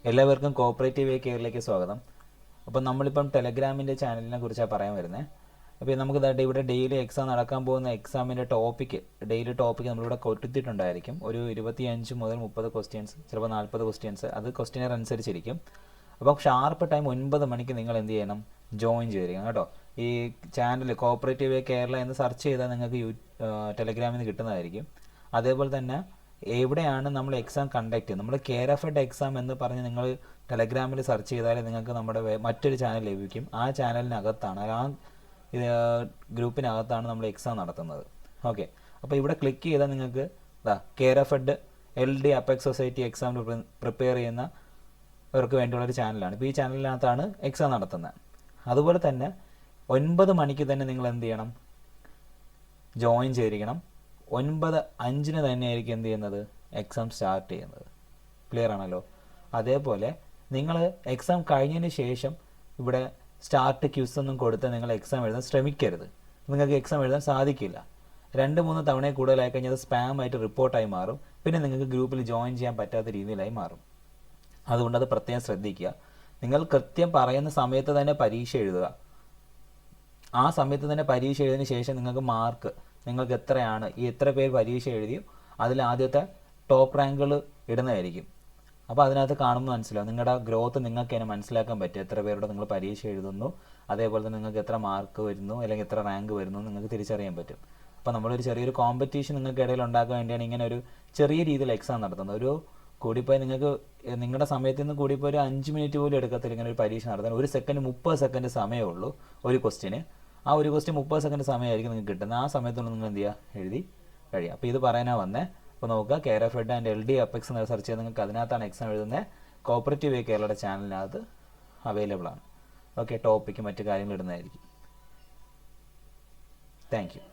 എല്ലാവർക്കും കോപ്പറേറ്റീവ് കെയറിലേക്ക് സ്വാഗതം. അപ്പോൾ നമ്മളിപ്പം ടെലഗ്രാമിൻ്റെ ചാനലിനെ കുറിച്ചാണ് പറയാൻ വരുന്നത്. അപ്പോൾ നമുക്ക് ഇവിടെ ഡെയിലി എക്സാം നടക്കാൻ പോകുന്ന എക്സാമിൻ്റെ ഡെയിലി ടോപ്പിക്ക് നമ്മളിവിടെ കൊടുത്തിട്ടുണ്ടായിരിക്കും. ഒരു 25 മുതൽ 30 ക്വസ്റ്റ്യൻസ്, ചിലപ്പോൾ 40 ക്വസ്റ്റ്യൻസ്, അത് ക്വസ്റ്റ്യനർ അനുസരിച്ചിരിക്കും. അപ്പോൾ ഷാർപ്പ് ടൈം 9 മണിക്ക് നിങ്ങൾ എന്ത് ചെയ്യണം? ജോയിൻ ചെയ്തിരിക്കണം കേട്ടോ. ഈ ചാനൽ കോപ്പറേറ്റീവ് കേരള എന്ന് സെർച്ച് ചെയ്താൽ നിങ്ങൾക്ക് ടെലഗ്രാമിൽ നിന്ന് കിട്ടുന്നതായിരിക്കും. അതേപോലെ തന്നെ എവിടെയാണ് നമ്മൾ എക്സാം കണ്ടക്ട് ചെയ്യുന്നത്, നമ്മൾ കെയർ ഓഫ് എഡ് എക്സാം എന്ന് പറഞ്ഞ് നിങ്ങൾ ടെലഗ്രാമിൽ സെർച്ച് ചെയ്താൽ നിങ്ങൾക്ക് നമ്മുടെ മറ്റൊരു ചാനൽ ലഭിക്കും. ആ ചാനലിനകത്താണ്, ആ ഗ്രൂപ്പിനകത്താണ് നമ്മൾ എക്സാം നടത്തുന്നത്. ഓക്കെ, അപ്പോൾ ഇവിടെ ക്ലിക്ക് ചെയ്താൽ നിങ്ങൾക്ക് care of Ed LD apex society exam prepare ചെയ്യുന്നവർക്ക് വേണ്ടിയുള്ളൊരു ചാനലാണ്. ഇപ്പോൾ ഈ ചാനലിനകത്താണ് എക്സാം നടത്തുന്നത്. അതുപോലെ തന്നെ 9 മണിക്ക് തന്നെ നിങ്ങൾ എന്ത് ചെയ്യണം? ജോയിൻ ചെയ്തിരിക്കണം. 9:05 തന്നെയായിരിക്കും എന്ത് ചെയ്യുന്നത്? എക്സാം സ്റ്റാർട്ട് ചെയ്യുന്നത്. ക്ലിയർ ആണല്ലോ? അതേപോലെ നിങ്ങൾ എക്സാം കഴിഞ്ഞതിന് ശേഷം ഇവിടെ സ്റ്റാർട്ട് ക്യൂസ് ഒന്നും കൊടുത്ത് നിങ്ങൾ എക്സാം എഴുതാൻ ശ്രമിക്കരുത്. നിങ്ങൾക്ക് എക്സാം എഴുതാൻ സാധിക്കില്ല. 2-3 തവണയിൽ കൂടുതലായി കഴിഞ്ഞാൽ അത് സ്പാം ആയിട്ട് റിപ്പോർട്ടായി മാറും. പിന്നെ നിങ്ങൾക്ക് ഗ്രൂപ്പിൽ ജോയിൻ ചെയ്യാൻ പറ്റാത്ത രീതിയിലായി മാറും. അതുകൊണ്ട് അത് പ്രത്യേകം ശ്രദ്ധിക്കുക. നിങ്ങൾ കൃത്യം പറയുന്ന സമയത്ത് തന്നെ പരീക്ഷ എഴുതുക. ആ സമയത്ത് തന്നെ പരീക്ഷ എഴുതിയതിന് ശേഷം നിങ്ങൾക്ക് എത്രയാണ്, എത്ര പേര് പരീക്ഷ എഴുതിയോ അതിൽ ആദ്യത്തെ ടോപ്പ് റാങ്കുകൾ ഇടുന്നതായിരിക്കും. അപ്പോൾ അതിനകത്ത് കാണുമ്പോൾ മനസ്സിലാവും, നിങ്ങളുടെ ഗ്രോത്ത് നിങ്ങൾക്ക് തന്നെ മനസ്സിലാക്കാൻ പറ്റും. എത്ര പേരുടെ നിങ്ങൾ പരീക്ഷ എഴുതുന്നു, അതേപോലെ തന്നെ നിങ്ങൾക്ക് എത്ര മാർക്ക് വരുന്നു അല്ലെങ്കിൽ എത്ര റാങ്ക് വരുന്നു നിങ്ങൾക്ക് തിരിച്ചറിയാൻ പറ്റും. അപ്പോൾ നമ്മളൊരു ചെറിയൊരു കോമ്പറ്റീഷൻ നിങ്ങൾക്ക് ഇടയിൽ ഉണ്ടാക്കാൻ വേണ്ടിയാണ് ഇങ്ങനെ ഒരു ചെറിയ രീതിയിൽ എക്സാം നടത്തുന്നത്. ഒരു കൂടിപ്പോയി നിങ്ങൾക്ക് നിങ്ങളുടെ സമയത്ത് നിന്ന് കൂടിപ്പോയി ഒരു 5 മിനിറ്റ് പോലും എടുക്കത്തില്ല ഇങ്ങനെ ഒരു പരീക്ഷ നടത്താൻ. 1 സെക്കൻഡ് 30 സെക്കൻഡ് സമയമേ ഉള്ളൂ ഒരു ക്വസ്റ്റിന്. ആ ഒരു ക്വസ്റ്റ്യൻ 30 സെക്കൻഡ് സമയമായിരിക്കും നിങ്ങൾക്ക് കിട്ടുന്നത്. ആ സമയത്തുള്ള നിങ്ങൾ എന്ത് ചെയ്യുക? എഴുതി കഴിയുക. അപ്പോൾ ഇത് പറയാനാണ് വന്നേ. അപ്പോൾ നോക്കുക, care of Ed and LD apex എന്ന് സെർച്ച് ചെയ്ത് നിങ്ങൾക്ക് അതിനകത്താണ് എക്സാം എഴുതുന്നത്. കോപ്പറേറ്റീവ് കേരളയുടെ ചാനലിനകത്ത് അവൈലബിൾ ആണ്. ഓക്കെ, ടോപ്പിക്ക് മറ്റു കാര്യങ്ങൾ ഇടുന്നതായിരിക്കും. Thank you.